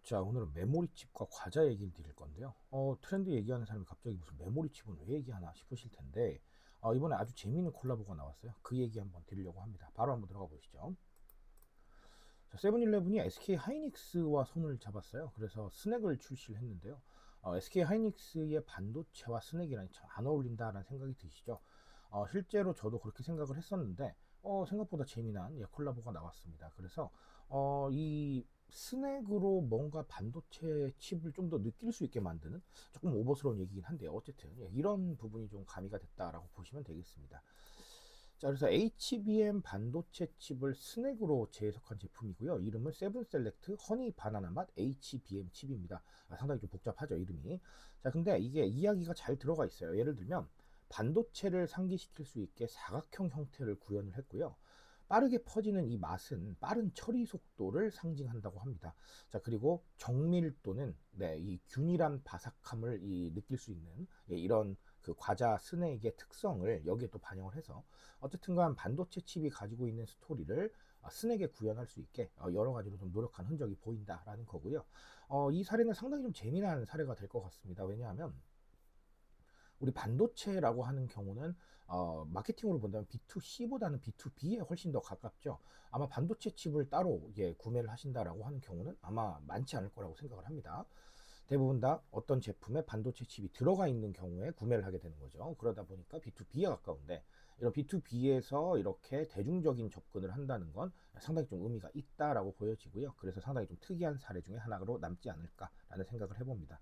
자, 오늘은 메모리 칩과 과자 얘기를 드릴 건데요. 트렌드 얘기하는 사람이 갑자기 무슨 메모리 칩은 왜 얘기하나 싶으실 텐데, 이번에 아주 재미있는 콜라보가 나왔어요. 그 얘기 한번 드리려고 합니다. 바로 한번 들어가 보시죠. 자, 세븐일레븐이 SK 하이닉스와 손을 잡았어요. 그래서 스낵을 출시를 했는데요. SK 하이닉스의 반도체와 스낵이라니 참 안 어울린다라는 생각이 드시죠? 실제로 저도 그렇게 생각을 했었는데, 생각보다 재미난 콜라보가 나왔습니다. 그래서 이 스낵으로 뭔가 반도체 칩을 좀 더 느낄 수 있게 만드는 조금 오버스러운 얘기긴 한데요. 어쨌든 이런 부분이 좀 가미가 됐다라고 보시면 되겠습니다. 자, 그래서 HBM 반도체 칩을 스낵으로 재해석한 제품이고요. 이름은 세븐셀렉트 허니 바나나 맛 HBM 칩입니다. 상당히 좀 복잡하죠, 이름이. 자, 근데 이게 이야기가 잘 들어가 있어요. 예를 들면 반도체를 상기시킬 수 있게 사각형 형태를 구현을 했고요. 빠르게 퍼지는 이 맛은 빠른 처리 속도를 상징한다고 합니다. 자, 그리고 정밀도는 이 균일한 바삭함을 느낄 수 있는 이런 그 과자 스낵의 특성을 여기에 또 반영을 해서 어쨌든간 반도체 칩이 가지고 있는 스토리를 스낵에 구현할 수 있게 여러 가지로 좀 노력한 흔적이 보인다라는 거고요. 이 사례는 상당히 좀 재미난 사례가 될 것 같습니다. 왜냐하면 우리 반도체라고 하는 경우는 마케팅으로 본다면 B2C보다는 B2B에 훨씬 더 가깝죠. 아마 반도체 칩을 따로 구매를 하신다라고 하는 경우는 아마 많지 않을 거라고 생각을 합니다. 대부분 다 어떤 제품에 반도체 칩이 들어가 있는 경우에 구매를 하게 되는 거죠. 그러다 보니까 B2B에 가까운데 이런 B2B에서 이렇게 대중적인 접근을 한다는 건 상당히 좀 의미가 있다라고 보여지고요. 그래서 상당히 좀 특이한 사례 중에 하나로 남지 않을까라는 생각을 해봅니다.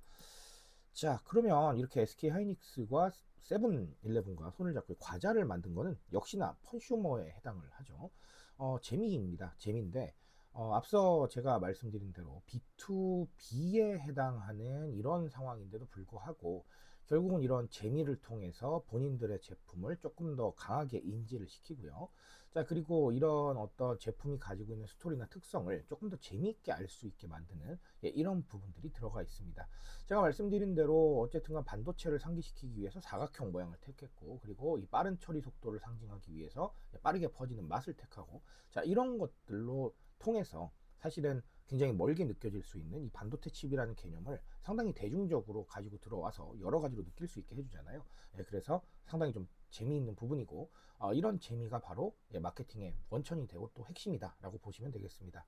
자, 그러면 이렇게 SK 하이닉스과 세븐일레븐과 손을 잡고 과자를 만든 거는 역시나 펀슈머에 해당을 하죠. 재미입니다. 재미인데, 앞서 제가 말씀드린 대로 B2B에 해당하는 이런 상황인데도 불구하고 결국은 이런 재미를 통해서 본인들의 제품을 조금 더 강하게 인지를 시키고요. 자, 그리고 이런 어떤 제품이 가지고 있는 스토리나 특성을 조금 더 재미있게 알 수 있게 만드는 이런 부분들이 들어가 있습니다. 제가 말씀드린 대로 어쨌든 반도체를 상기시키기 위해서 사각형 모양을 택했고, 그리고 이 빠른 처리 속도를 상징하기 위해서 빠르게 퍼지는 맛을 택하고, 자, 이런 것들로 통해서 사실은 굉장히 멀게 느껴질 수 있는 이 반도체 칩이라는 개념을 상당히 대중적으로 가지고 들어와서 여러 가지로 느낄 수 있게 해주잖아요. 그래서 상당히 좀 재미있는 부분이고, 이런 재미가 바로 마케팅의 원천이 되고 또 핵심이다라고 보시면 되겠습니다.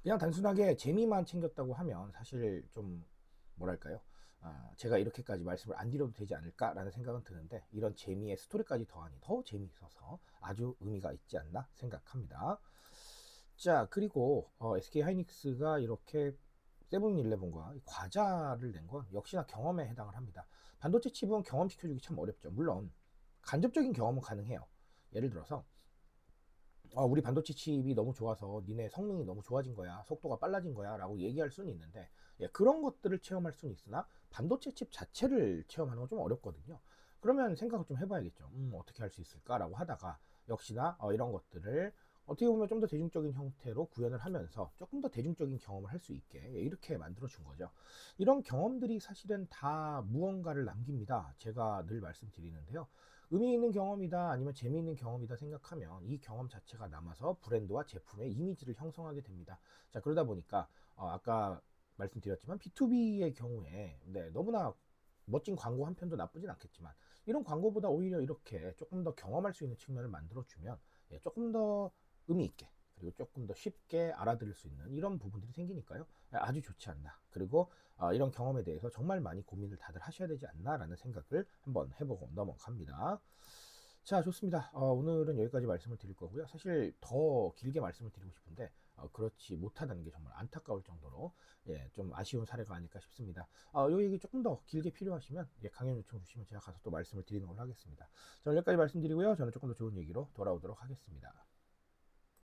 그냥 단순하게 재미만 챙겼다고 하면 사실 좀 뭐랄까요? 제가 이렇게까지 말씀을 안 드려도 되지 않을까라는 생각은 드는데, 이런 재미의 스토리까지 더하니 더 재미있어서 아주 의미가 있지 않나 생각합니다. 자, 그리고 SK 하이닉스가 이렇게 세븐일레븐과 과자를 낸 건 역시나 경험에 해당을 합니다. 반도체 칩은 경험시켜주기 참 어렵죠. 물론 간접적인 경험은 가능해요. 예를 들어서 우리 반도체 칩이 너무 좋아서 니네 성능이 너무 좋아진 거야, 속도가 빨라진 거야 라고 얘기할 수는 있는데, 그런 것들을 체험할 수는 있으나 반도체 칩 자체를 체험하는 건 좀 어렵거든요. 그러면 생각을 좀 해봐야겠죠. 어떻게 할 수 있을까라고 하다가 역시나 이런 것들을 어떻게 보면 좀 더 대중적인 형태로 구현을 하면서 조금 더 대중적인 경험을 할 수 있게 이렇게 만들어 준 거죠. 이런 경험들이 사실은 다 무언가를 남깁니다. 제가 늘 말씀드리는데요. 의미 있는 경험이다, 아니면 재미있는 경험이다 생각하면 이 경험 자체가 남아서 브랜드와 제품의 이미지를 형성하게 됩니다. 자, 그러다 보니까 아까 말씀드렸지만 B2B의 경우에 너무나 멋진 광고 한 편도 나쁘진 않겠지만, 이런 광고보다 오히려 이렇게 조금 더 경험할 수 있는 측면을 만들어주면 조금 더 의미 있게, 그리고 조금 더 쉽게 알아들을 수 있는 이런 부분들이 생기니까요. 아주 좋지 않나. 그리고 이런 경험에 대해서 정말 많이 고민을 다들 하셔야 되지 않나라는 생각을 한번 해보고 넘어갑니다. 자, 좋습니다. 오늘은 여기까지 말씀을 드릴 거고요. 사실 더 길게 말씀을 드리고 싶은데 그렇지 못하다는 게 정말 안타까울 정도로 좀 아쉬운 사례가 아닐까 싶습니다. 이 얘기 조금 더 길게 필요하시면 강연 요청 주시면 제가 가서 또 말씀을 드리는 걸로 하겠습니다. 자, 여기까지 말씀드리고요. 저는 조금 더 좋은 얘기로 돌아오도록 하겠습니다.